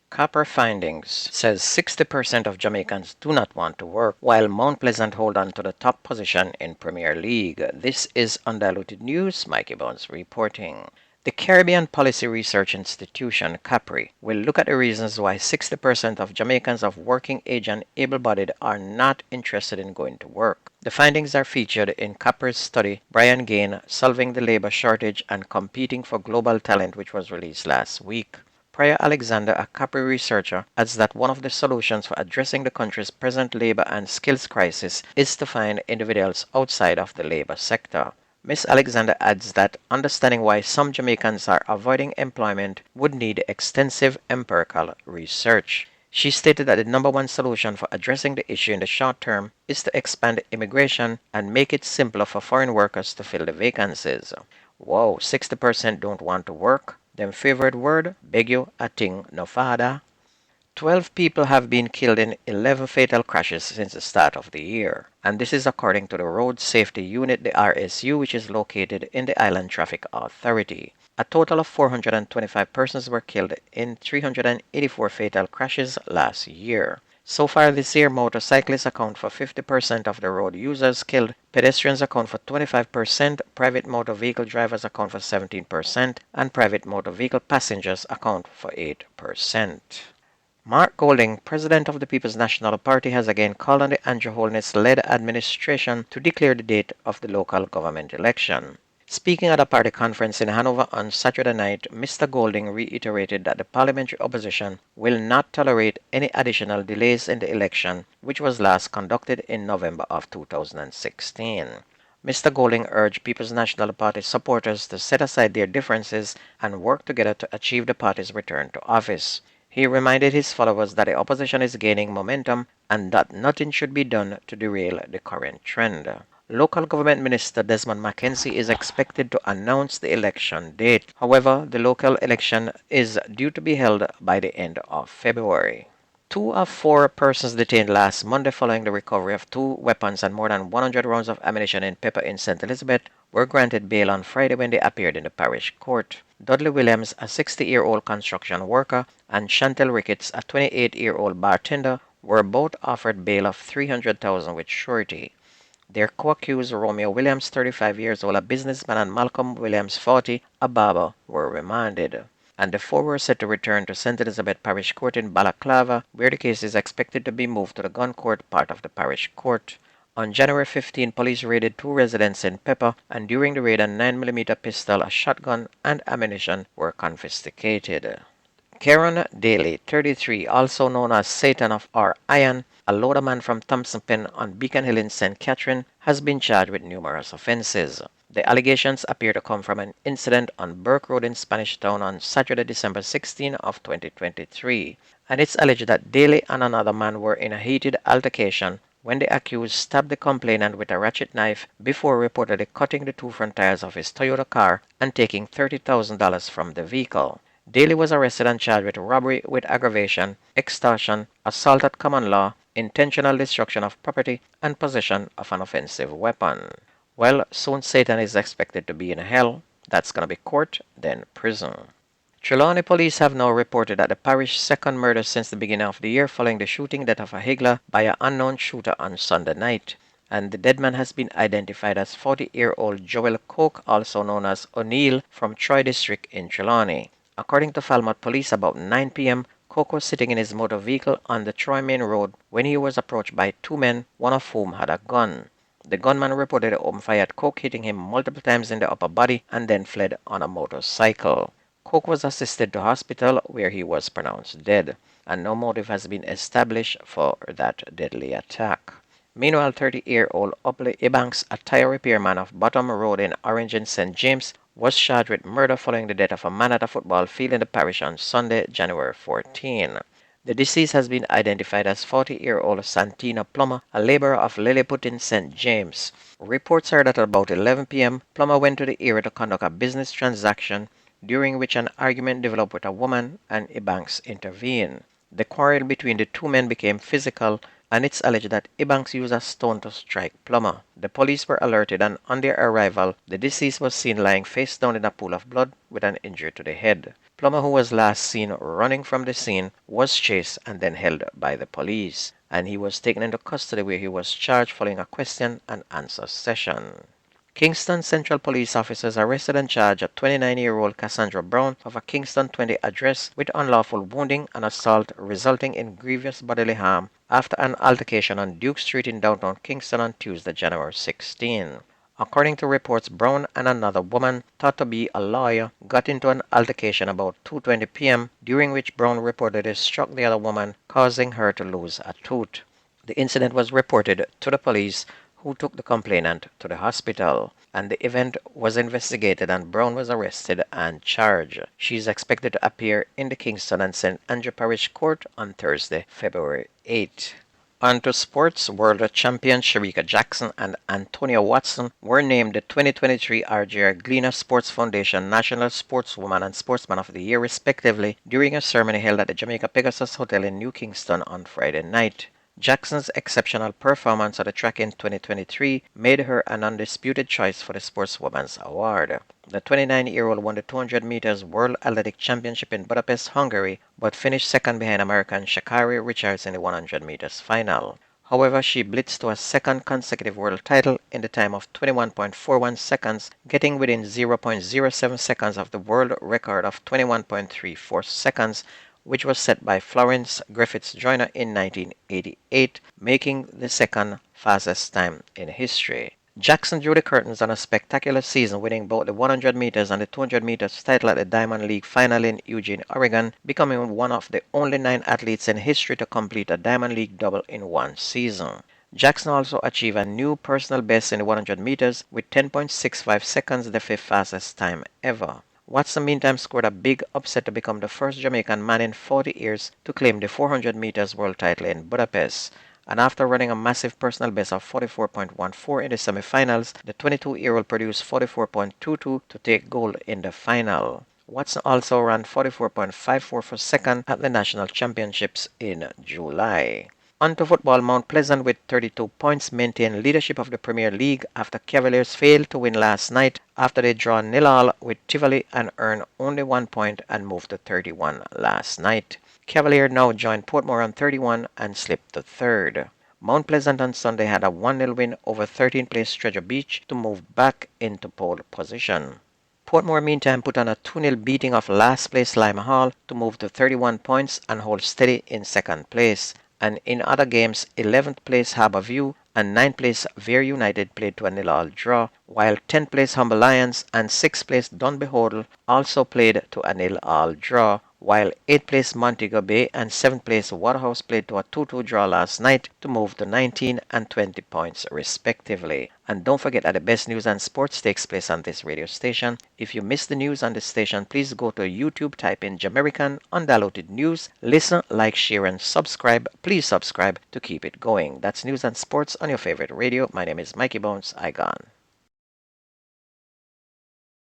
CAPRI findings says 60% of Jamaicans do not want to work, while Mount Pleasant hold on to the top position in Premier League. This is Undiluted News. Mikey Bones reporting. The Caribbean Policy Research Institution, CAPRI, will look at the reasons why 60% of Jamaicans of working age and able-bodied are not interested in going to work. The findings are featured in CAPRI's study, Brian Gain, Solving the Labor Shortage and Competing for Global Talent, which was released last week. Priya Alexander, a CAPRI researcher, adds that one of the solutions for addressing the country's present labor and skills crisis is to find individuals outside of the labor sector. Ms. Alexander adds that understanding why some Jamaicans are avoiding employment would need extensive empirical research. She stated that the number one solution for addressing the issue in the short term is to expand immigration and make it simpler for foreign workers to fill the vacancies. Whoa, 60% don't want to work? Them favorite word, beg you, a thing no father. 12 people have been killed in 11 fatal crashes since the start of the year, and this is according to the Road Safety Unit, the RSU, which is located in the Island Traffic Authority. A total of 425 persons were killed in 384 fatal crashes last year. So far this year, motorcyclists account for 50% of the road users killed, pedestrians account for 25%, private motor vehicle drivers account for 17%, and private motor vehicle passengers account for 8%. Mark Golding, president of the People's National Party, has again called on the Andrew Holness-led administration to declare the date of the local government election. Speaking at a party conference in Hanover on Saturday night, Mr. Golding reiterated that the parliamentary opposition will not tolerate any additional delays in the election, which was last conducted in November of 2016. Mr. Golding urged People's National Party supporters to set aside their differences and work together to achieve the party's return to office. He reminded his followers that the opposition is gaining momentum and that nothing should be done to derail the current trend. Local Government Minister Desmond Mackenzie is expected to announce the election date. However, the local election is due to be held by the end of February. 2 of 4 persons detained last Monday following the recovery of 2 weapons and more than 100 rounds of ammunition in Pepper in St. Elizabeth were granted bail on Friday when they appeared in the parish court. Dudley Williams, a 60-year-old construction worker, and Chantel Ricketts, a 28-year-old bartender, were both offered bail of $300,000 with surety. Their co-accused Romeo Williams, 35 years old, a businessman, and Malcolm Williams, 40, a barber, were remanded. And the 4 were set to return to St. Elizabeth Parish Court in Balaclava, where the case is expected to be moved to the gun court, part of the parish court. On January 15, police raided 2 residents in Pepper, and during the raid, a 9mm pistol, a shotgun, and ammunition were confiscated. Karen Daly, 33, also known as Satan of R. Iron, a loaderman from Thompson Pen on Beacon Hill in St. Catherine, has been charged with numerous offenses. The allegations appear to come from an incident on Burke Road in Spanish Town on Saturday, December 16 of 2023, and it's alleged that Daly and another man were in a heated altercation when the accused stabbed the complainant with a ratchet knife before reportedly cutting the 2 front tires of his Toyota car and taking $30,000 from the vehicle. Daly was arrested and charged with robbery with aggravation, extortion, assault at common law, intentional destruction of property, and possession of an offensive weapon. Well, soon Satan is expected to be in hell. That's going to be court, then prison. Trelawney police have now reported that the parish's second murder since the beginning of the year following the shooting death of a higgler by an unknown shooter on Sunday night. And the dead man has been identified as 40-year-old Joel Coke, also known as O'Neill, from Troy District in Trelawney. According to Falmouth police, about 9 p.m., Coke was sitting in his motor vehicle on the Troy Main Road when he was approached by 2 men, one of whom had a gun. The gunman reported opened fire at Coke, hitting him multiple times in the upper body, and then fled on a motorcycle. Coke was assisted to hospital where he was pronounced dead, and no motive has been established for that deadly attack. Meanwhile, 30-year-old Upley Ebanks, a tire repairman of Bottom Road in Orange and St. James, was charged with murder following the death of a man at a football field in the parish on Sunday, January 14. The deceased has been identified as 40-year-old Santina Plummer, a laborer of Lilliput in St. James. Reports are that at about 11 p.m., Plummer went to the area to conduct a business transaction, during which an argument developed with a woman and Ebanks intervened. The quarrel between the 2 men became physical, and it's alleged that Ebanks used a stone to strike Plummer. The police were alerted, and on their arrival, the deceased was seen lying face down in a pool of blood with an injury to the head. Plummer, who was last seen running from the scene, was chased and then held by the police, and he was taken into custody where he was charged following a question and answer session. Kingston Central Police officers arrested and charged a 29-year-old Cassandra Brown of a Kingston 20 address with unlawful wounding and assault resulting in grievous bodily harm after an altercation on Duke Street in downtown Kingston on Tuesday, January 16. According to reports, Brown and another woman, thought to be a lawyer, got into an altercation about 2:20 p.m., during which Brown reportedly struck the other woman, causing her to lose a tooth. The incident was reported to the police, who took the complainant to the hospital, and the event was investigated and Brown was arrested and charged. She is expected to appear in the Kingston and St. Andrew Parish Court on Thursday, February 8. On to sports. World champions Shericka Jackson and Antonia Watson were named the 2023 R.J. Gleaner Sports Foundation National Sportswoman and Sportsman of the Year respectively during a ceremony held at the Jamaica Pegasus Hotel in New Kingston on Friday night. Jackson's exceptional performance at the track in 2023 made her an undisputed choice for the Sportswoman's Award. The 29-year-old won the 200 meters World Athletic Championship in Budapest, Hungary, but finished second behind American Sha'Carri Richards in the 100 meters final. However, she blitzed to a second consecutive world title in the time of 21.41 seconds, getting within 0.07 seconds of the world record of 21.34 seconds, which was set by Florence Griffiths Joyner in 1988, making the second fastest time in history. Jackson drew the curtains on a spectacular season, winning both the 100 meters and the 200 meters title at the Diamond League final in Eugene, Oregon, becoming one of the only 9 athletes in history to complete a Diamond League double in one season. Jackson also achieved a new personal best in the 100 meters with 10.65 seconds, the 5th fastest time ever. Watson meantime scored a big upset to become the first Jamaican man in 40 years to claim the 400 meters world title in Budapest. And after running a massive personal best of 44.14 in the semifinals, the 22-year-old produced 44.22 to take gold in the final. Watson also ran 44.54 for second at the national championships in July. On to football. Mount Pleasant with 32 points maintained leadership of the Premier League after Cavaliers failed to win last night after they draw 0-0 with Tivoli and earned only 1 point and moved to 31 last night. Cavalier now joined Portmore on 31 and slipped to third. Mount Pleasant on Sunday had a 1-0 win over 13th place Treasure Beach to move back into pole position. Portmore meantime put on a 2-0 beating of last place Lima Hall to move to 31 points and hold steady in second place. And in other games, 11th place Harborview and 9th place Vere United played to a 0-0 draw, while 10th place Humble Lions and 6th place Dunby Hodel also played to a 0-0 draw, while 8th place Montego Bay and 7th place Waterhouse played to a 2-2 draw last night to move to 19 and 20 points respectively. And don't forget that the best news and sports takes place on this radio station. If you missed the news on this station, please go to YouTube, type in Jamaican Undiluted News, listen, like, share, and subscribe. Please subscribe to keep it going. That's news and sports on your favorite radio. My name is Mikey Bones. I gone.